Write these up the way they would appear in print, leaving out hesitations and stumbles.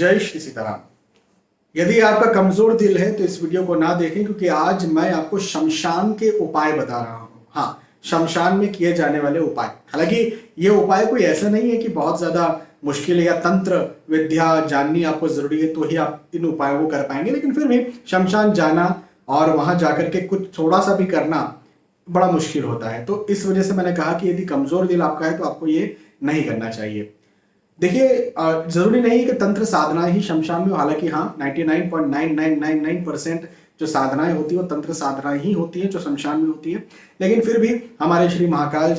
जय श्री सीताराम। यदि आपका कमजोर दिल है तो इस वीडियो को ना देखें, क्योंकि आज मैं आपको शमशान के उपाय बता रहा हूं। हाँ, शमशान में किए जाने वाले उपाय। हालांकि ये उपाय कोई ऐसा नहीं है कि बहुत ज्यादा मुश्किल है या तंत्र विद्या जाननी आपको जरूरी है तो ही आप इन उपायों को कर पाएंगे, लेकिन फिर भी शमशान जाना और वहां जाकर के कुछ थोड़ा सा भी करना बड़ा मुश्किल होता है। तो इस वजह से मैंने कहा कि यदि कमजोर दिल आपका है तो आपको ये नहीं करना चाहिए। देखिए, जरूरी नहीं है कि तंत्र साधना ही शमशान में, हालांकि हाँ 99.9999% जो साधनाएं होती है वो तंत्र साधना ही होती है जो शमशान में होती है। लेकिन फिर भी हमारे श्री महाकाल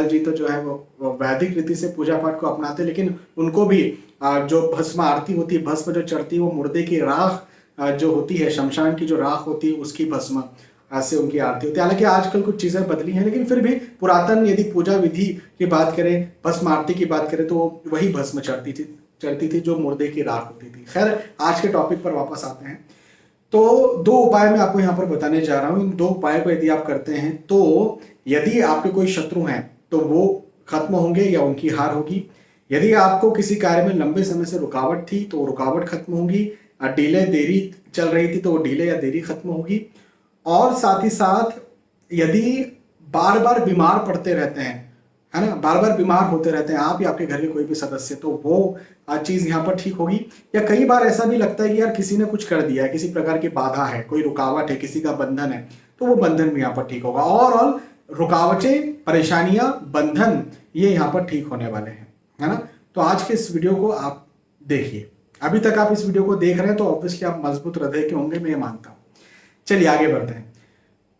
जी तो जो है वो वैदिक रीति से पूजा पाठ को अपनाते हैं, लेकिन उनको भी जो भस्म आरती होती है, भस्म जो चढ़ती है वो मुर्दे की राख जो होती है, शमशान की जो राख होती है उसकी भस्म से उनकी आरती होती है। हालांकि आजकल कुछ चीजें बदली हैं, लेकिन फिर भी पुरातन यदि पूजा विधि की बात करें, भस्म आरती की बात करें, तो वही भस्म चढ़ती थी जो मुर्दे की राख होती थी। खैर, आज के टॉपिक पर वापस आते हैं। तो दो उपाय मैं आपको यहाँ पर बताने जा रहा हूँ। इन दो उपाय को यदि आप करते हैं तो यदि आपके कोई शत्रु हैं तो वो खत्म होंगे या उनकी हार होगी। यदि आपको किसी कार्य में लंबे समय से रुकावट थी तो रुकावट खत्म होगी। डिले देरी चल रही थी तो वो डिले या देरी खत्म होगी। और साथ ही साथ यदि बार बार बीमार पड़ते रहते हैं, है ना, बार बार बीमार होते रहते हैं आप या आपके घर के कोई भी सदस्य, तो वो चीज यहाँ पर ठीक होगी। या कई बार ऐसा भी लगता है कि यार किसी ने कुछ कर दिया है, किसी प्रकार की बाधा है, कोई रुकावट है, किसी का बंधन है, तो वो बंधन भी यहाँ पर ठीक होगा। और रुकावटें, परेशानियां, बंधन ये यहाँ पर ठीक होने वाले हैं, है ना। तो आज के इस वीडियो को आप देखिए। अभी तक आप इस वीडियो को देख रहे हैं तो ऑब्वियसली आप मजबूत हृदय के होंगे, मैं ये मानता हूं। चलिए आगे बढ़ते हैं।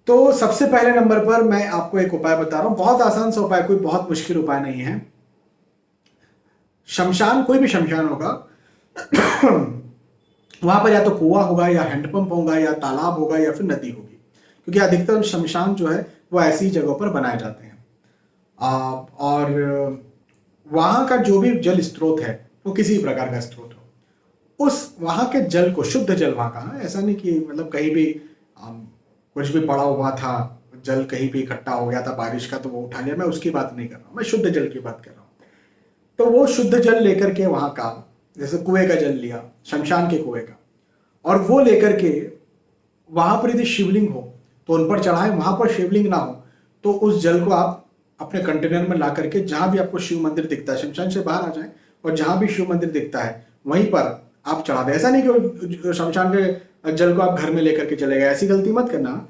तो सबसे पहले नंबर पर मैं आपको एक उपाय बता रहा हूं, बहुत आसान सा उपाय, कोई बहुत मुश्किल उपाय नहीं है। शमशान, कोई भी शमशान होगा वहां पर या तो कुआं होगा या हैंडपंप होगा या तालाब होगा या फिर नदी होगी, क्योंकि अधिकतर शमशान जो है वो ऐसी जगहों पर बनाए जाते हैं। और वहां का जो भी जल स्रोत है वो किसी प्रकार का स्रोत हो, उस वहां के जल को, शुद्ध जल वहां का, ऐसा नहीं कि मतलब कहीं भी कुछ भी पड़ा हुआ था, जल कहीं भी इकट्ठा हो गया था बारिश का तो वो उठा लिया, मैं उसकी बात नहीं कर रहा हूँ, मैं शुद्ध जल की बात कर रहा हूँ। तो वो शुद्ध जल लेकर के वहां का, जैसे कुएं का जल लिया, शमशान के कुएं का, और वो लेकर के वहां पर यदि शिवलिंग हो तो उन पर चढ़ाएं। वहां पर शिवलिंग ना हो तो उस जल को आप अपने कंटेनर में ला करके, जहां भी आपको शिव मंदिर दिखता है, शमशान से बाहर आ जाए और जहां भी शिव मंदिर दिखता है वहीं पर आप चढ़ा दें। ऐसा नहीं कि शमशान के जल को आप घर में लेकर के चले गए, ऐसी गलती मत करना।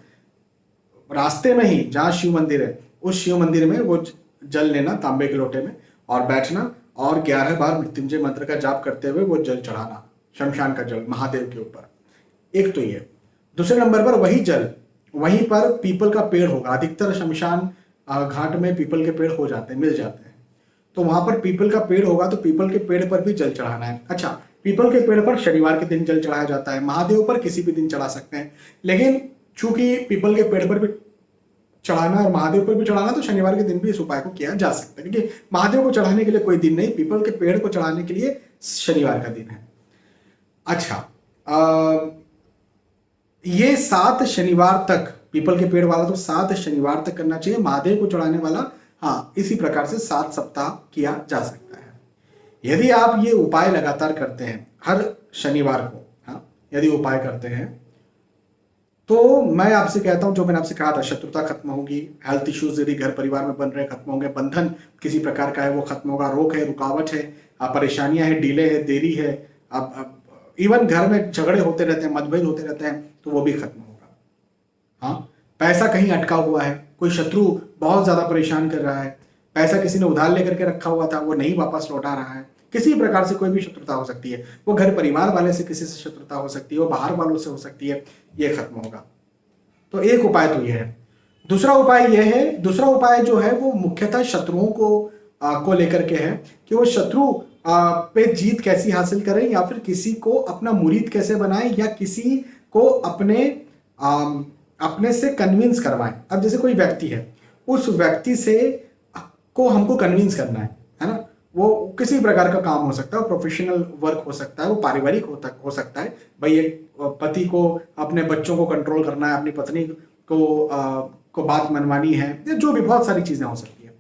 रास्ते में ही जहां शिव मंदिर है उस शिव मंदिर में वो जल लेना तांबे के लोटे में और बैठना और 11 बार मृत्युंजय मंत्र का जाप करते हुए वो जल चढ़ाना, शमशान का जल महादेव के ऊपर। एक तो ये। दूसरे नंबर पर वही जल, वहीं पर पीपल का पेड़ होगा। अधिकतर शमशान घाट में पीपल के पेड़ हो जाते हैं, मिल जाते हैं, तो वहां पर पीपल का पेड़ होगा तो पीपल के पेड़ पर भी जल चढ़ाना है। अच्छा, पीपल के पेड़ पर शनिवार के दिन जल चढ़ाया जाता है, महादेव पर किसी भी दिन चढ़ा सकते हैं, लेकिन चूंकि पीपल के पेड़ पर भी चढ़ाना और महादेव पर भी चढ़ाना तो शनिवार के दिन भी इस उपाय को किया जा सकता है, क्योंकि महादेव को चढ़ाने के लिए कोई दिन नहीं, पीपल के पेड़ को चढ़ाने के लिए शनिवार का दिन है। अच्छा, ये 7 शनिवार तक, पीपल के पेड़ वाला तो 7 शनिवार तक करना चाहिए। महादेव को चढ़ाने वाला हाँ इसी प्रकार से 7 सप्ताह किया जा सकता है। यदि आप ये उपाय लगातार करते हैं हर शनिवार को, हाँ यदि उपाय करते हैं तो मैं आपसे कहता हूं, जो मैंने आपसे कहा था, शत्रुता खत्म होगी, हेल्थ इश्यूज यदि घर परिवार में बन रहे खत्म होंगे, बंधन किसी प्रकार का है वो खत्म होगा, रोग है, रुकावट है, परेशानियां है, डिले है, देरी है, अब इवन घर में झगड़े होते रहते हैं, मतभेद होते रहते हैं, तो वो भी खत्म होगा। हाँ, पैसा कहीं अटका हुआ है, कोई शत्रु बहुत ज्यादा परेशान कर रहा है, पैसा किसी ने उधार लेकर के रखा हुआ था वो नहीं वापस लौटा रहा है, किसी प्रकार से कोई भी शत्रुता हो सकती है, वो घर परिवार वाले से किसी से शत्रुता हो सकती है, वो बाहर वालों से हो सकती है, ये खत्म होगा। तो एक उपाय तो यह है। दूसरा उपाय जो है वो मुख्यतः शत्रुओं को लेकर के है कि वो शत्रु पे जीत कैसी हासिल करें, या फिर किसी को अपना मुरीद कैसे बनाएं, या किसी को अपने से कन्विंस करवाएं। अब जैसे कोई व्यक्ति है, उस व्यक्ति से को हमको कन्विंस करना है ना, वो किसी प्रकार का काम हो सकता है, प्रोफेशनल वर्क हो सकता है, वो पारिवारिक हो सकता है। भाई एक पति को अपने बच्चों को कंट्रोल करना है, अपनी पत्नी को बात मनवानी है, जो भी बहुत सारी चीजें हो सकती है।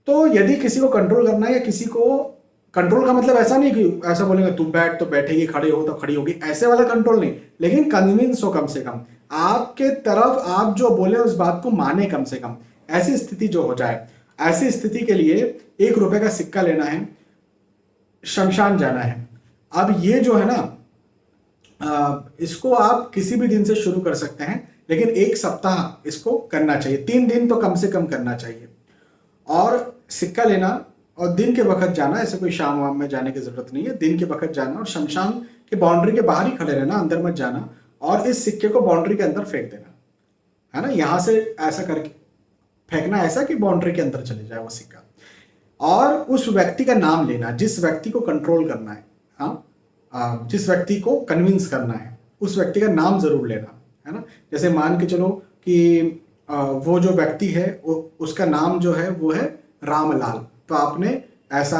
तो यदि किसी को कंट्रोल करना है या किसी को कंट्रोल का मतलब ऐसा नहीं कि ऐसा बोलेंगे तू बैठ तो बैठेगी, खड़े हो तो खड़ी होगी, ऐसे वाला कंट्रोल नहीं, लेकिन कन्विंस हो कम से कम, आपके तरफ आप जो बोले उस बात को माने कम से कम, ऐसी स्थिति जो हो जाए। ऐसी स्थिति के लिए 1 रुपए का सिक्का लेना है, शमशान जाना है। अब ये जो है ना, इसको आप किसी भी दिन से शुरू कर सकते हैं, लेकिन 1 सप्ताह इसको करना चाहिए, 3 दिन तो कम से कम करना चाहिए। और सिक्का लेना और दिन के वक्त जाना, ऐसे कोई शाम वाम में जाने की जरूरत नहीं है, दिन के वक्त जाना और शमशान के बाउंड्री के बाहर ही खड़े रहना, अंदर मत जाना, और इस सिक्के को बाउंड्री के अंदर फेंक देना, है ना, यहां से ऐसा करके फेंकना ऐसा कि बाउंड्री के अंदर चले जाए वो सिक्का। और उस व्यक्ति का नाम लेना जिस व्यक्ति को कंट्रोल करना है, हाँ, जिस व्यक्ति को कन्विंस करना है, उस व्यक्ति का नाम जरूर लेना, है ना। जैसे मान के चलो कि वो जो व्यक्ति है उसका नाम जो है वो है रामलाल, तो आपने ऐसा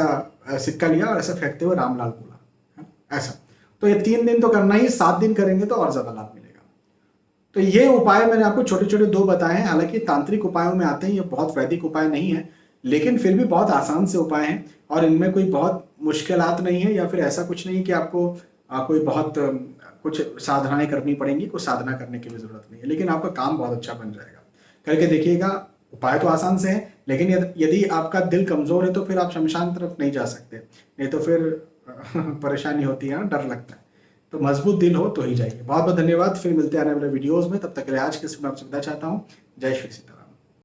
सिक्का लिया और ऐसा फेंकते हुए रामलाल बोला, है ऐसा। तो ये 3 दिन तो करना ही, 7 दिन करेंगे तो और ज्यादा लाभ मिलेगा। तो ये उपाय मैंने आपको छोटे छोटे 2 बताए हैं, हालांकि तांत्रिक उपायों में आते हैं, ये बहुत वैदिक उपाय नहीं है, लेकिन फिर भी बहुत आसान से उपाय हैं, और इनमें कोई बहुत मुश्किलात नहीं है, या फिर ऐसा कुछ नहीं कि आपको कोई बहुत कुछ साधनाएं करनी पड़ेंगी, कुछ साधना करने की भी जरूरत नहीं है, लेकिन आपका काम बहुत अच्छा बन जाएगा। करके देखिएगा, उपाय तो आसान से है, लेकिन यदि आपका दिल कमजोर है तो फिर आप शमशान तरफ नहीं जा सकते, नहीं तो फिर परेशानी होती है, डर लगता है। तो मजबूत दिल हो तो ही जाइए। बहुत बहुत धन्यवाद, फिर मिलते हैं आने वाले वीडियोस में, तब तक के लिए आज के समय आपसे विदा चाहता हूँ। जय श्री सीताराम।